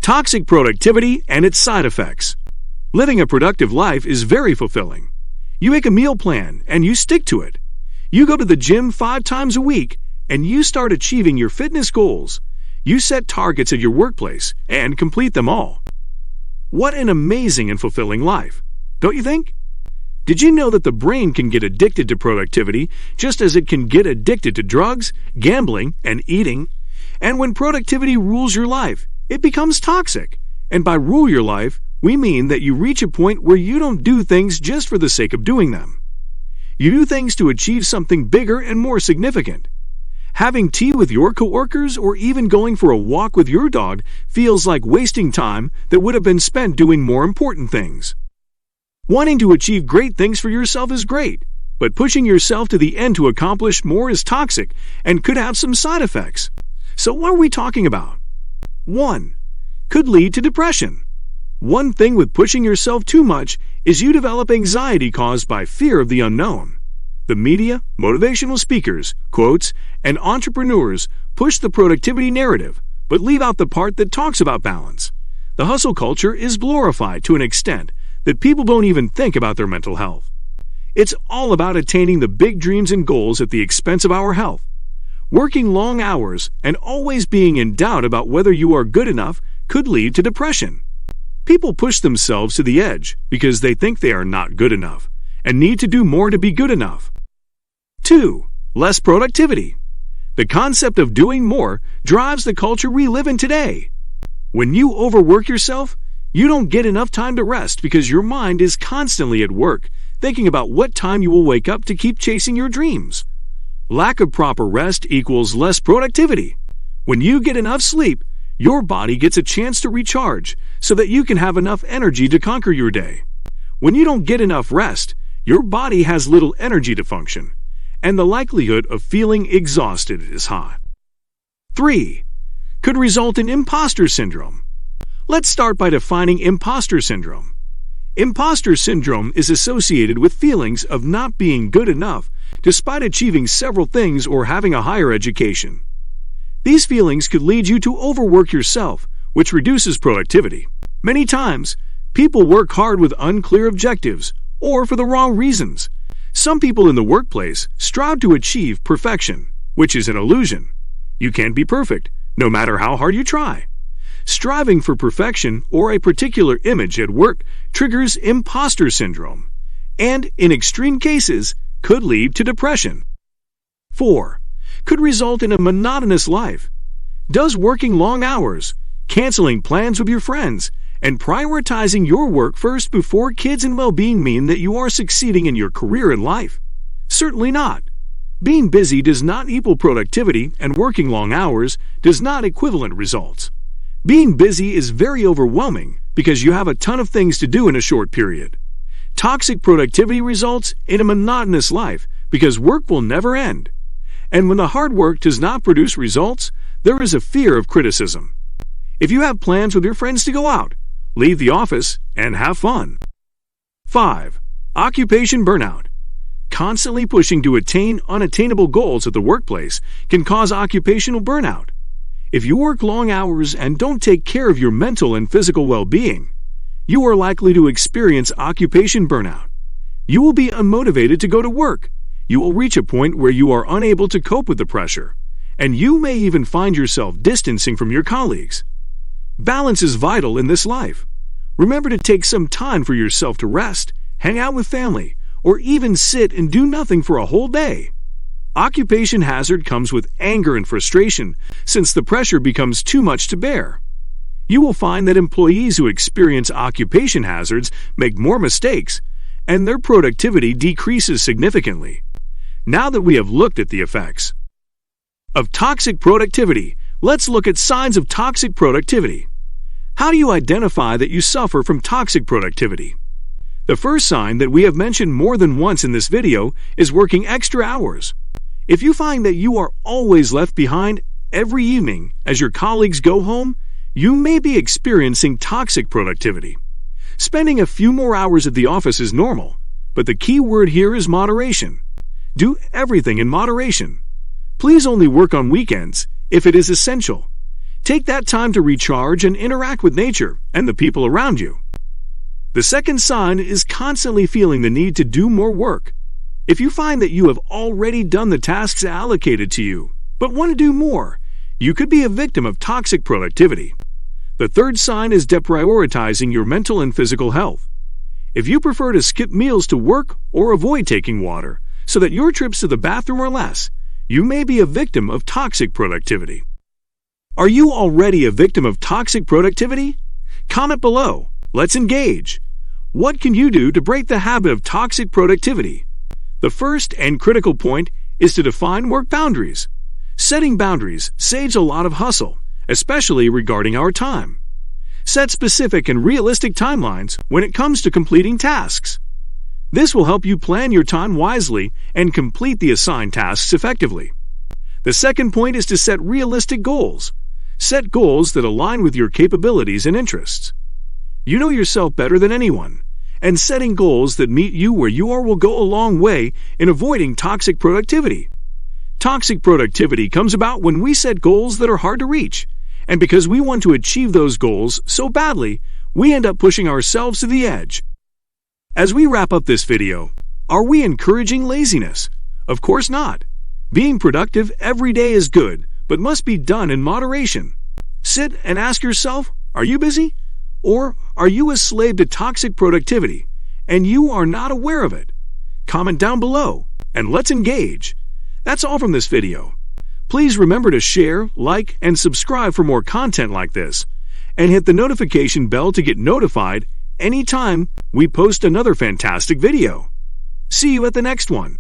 Toxic productivity and its side effects. Living a productive life is very fulfilling. You make a meal plan and you stick to it. You go to the gym 5 times a week and you start achieving your fitness goals. You set targets at your workplace and complete them all. What an amazing and fulfilling life, don't you think? Did you know that the brain can get addicted to productivity just as it can get addicted to drugs, gambling, and eating? And when productivity rules your life, it becomes toxic. And by rule your life, we mean that you reach a point where you don't do things just for the sake of doing them. You do things to achieve something bigger and more significant. Having tea with your coworkers or even going for a walk with your dog feels like wasting time that would have been spent doing more important things. Wanting to achieve great things for yourself is great, but pushing yourself to the end to accomplish more is toxic and could have some side effects. So what are we talking about? 1. Could lead to depression. One thing with pushing yourself too much is you develop anxiety caused by fear of the unknown. The media, motivational speakers, quotes, and entrepreneurs push the productivity narrative, but leave out the part that talks about balance. The hustle culture is glorified to an extent that people don't even think about their mental health. It's all about attaining the big dreams and goals at the expense of our health. Working long hours and always being in doubt about whether you are good enough could lead to depression. People push themselves to the edge because they think they are not good enough and need to do more to be good enough. 2. Less productivity. The concept of doing more drives the culture we live in today. When you overwork yourself, you don't get enough time to rest because your mind is constantly at work, thinking about what time you will wake up to keep chasing your dreams. Lack of proper rest equals less productivity. When you get enough sleep, your body gets a chance to recharge so that you can have enough energy to conquer your day. When you don't get enough rest, your body has little energy to function, and the likelihood of feeling exhausted is high. 3. Could result in imposter syndrome. Let's start by defining imposter syndrome. Imposter syndrome is associated with feelings of not being good enough despite achieving several things or having a higher education. These feelings could lead you to overwork yourself, which reduces productivity. Many times, people work hard with unclear objectives or for the wrong reasons. Some people in the workplace strive to achieve perfection, which is an illusion. You can't be perfect, no matter how hard you try. Striving for perfection or a particular image at work triggers imposter syndrome, and in extreme cases, could lead to depression. 4. Could result in a monotonous life. Does working long hours, canceling plans with your friends, and prioritizing your work first before kids and well-being mean that you are succeeding in your career and life? Certainly not. Being busy does not equal productivity, and working long hours does not equivalent results. Being busy is very overwhelming because you have a ton of things to do in a short period. Toxic productivity results in a monotonous life because work will never end. And when the hard work does not produce results, there is a fear of criticism. If you have plans with your friends to go out, leave the office and have fun. 5. Occupation burnout. Constantly pushing to attain unattainable goals at the workplace can cause occupational burnout. If you work long hours and don't take care of your mental and physical well-being, you are likely to experience occupation burnout. You will be unmotivated to go to work. You will reach a point where you are unable to cope with the pressure, and you may even find yourself distancing from your colleagues. Balance is vital in this life. Remember to take some time for yourself to rest, hang out with family, or even sit and do nothing for a whole day. Occupation hazard comes with anger and frustration since the pressure becomes too much to bear. You will find that employees who experience occupation hazards make more mistakes, and their productivity decreases significantly. Now that we have looked at the effects of toxic productivity, let's look at signs of toxic productivity. How do you identify that you suffer from toxic productivity? The first sign that we have mentioned more than once in this video is working extra hours. If you find that you are always left behind every evening as your colleagues go home, you may be experiencing toxic productivity. Spending a few more hours at the office is normal, but the key word here is moderation. Do everything in moderation. Please only work on weekends if it is essential. Take that time to recharge and interact with nature and the people around you. The second sign is constantly feeling the need to do more work. If you find that you have already done the tasks allocated to you, but want to do more, you could be a victim of toxic productivity. The third sign is deprioritizing your mental and physical health. If you prefer to skip meals to work or avoid taking water so that your trips to the bathroom are less, you may be a victim of toxic productivity. Are you already a victim of toxic productivity? Comment below. Let's engage. What can you do to break the habit of toxic productivity? The first and critical point is to define work boundaries. Setting boundaries saves a lot of hustle, especially regarding our time. Set specific and realistic timelines when it comes to completing tasks. This will help you plan your time wisely and complete the assigned tasks effectively. The second point is to set realistic goals. Set goals that align with your capabilities and interests. You know yourself better than anyone, and setting goals that meet you where you are will go a long way in avoiding toxic productivity. Toxic productivity comes about when we set goals that are hard to reach, and because we want to achieve those goals so badly, we end up pushing ourselves to the edge. As we wrap up this video, are we encouraging laziness? Of course not. Being productive every day is good, but must be done in moderation. Sit and ask yourself, are you busy? Or are you a slave to toxic productivity, and you are not aware of it? Comment down below, and let's engage. That's all from this video. Please remember to share, like, and subscribe for more content like this, and hit the notification bell to get notified anytime we post another fantastic video. See you at the next one.